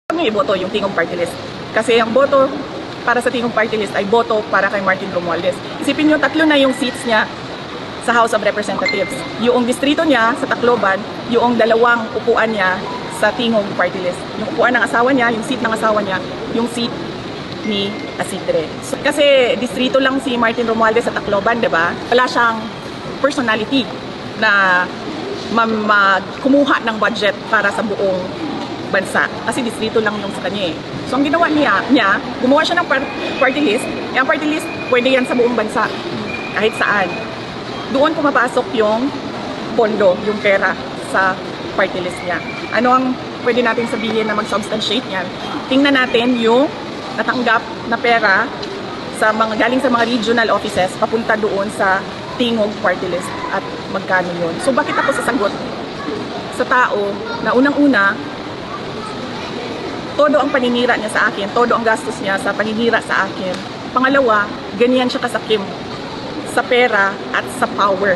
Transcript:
Niyo iboto yung Tingog Party List. Kasi ang boto para sa Tingog Party List ay boto para kay Martin Romualdez. Isipin niyo, 3 na yung seats niya sa House of Representatives. Yung distrito niya sa Tacloban, yung 2 upuan niya sa Tingog Party List. Yung upuan ng asawa niya, yung seat ng asawa niya, yung seat ni Asidre. So, kasi distrito lang si Martin Romualdez sa Tacloban, 'di ba? Wala siyang personality na kumuha ng budget para sa buong bansa. Kasi distrito lang yung sa kanya eh. So ang ginawa niya gumawa siya ng party list. Yung party list, pwede yan sa buong bansa. Kahit saan. Doon pumapasok yung pondo, yung pera sa party list niya. Ano ang pwede natin sabihin na mag-substantiate yan? Tingnan natin yung natanggap na pera sa galing sa mga regional offices papunta doon sa Tingog Party List at magkano yun. So bakit ako sasagot sa tao na unang-una, todo ang paninira niya sa akin, todo ang gastos niya sa paninira sa akin. Pangalawa, ganyan siya kasakim sa pera at sa power.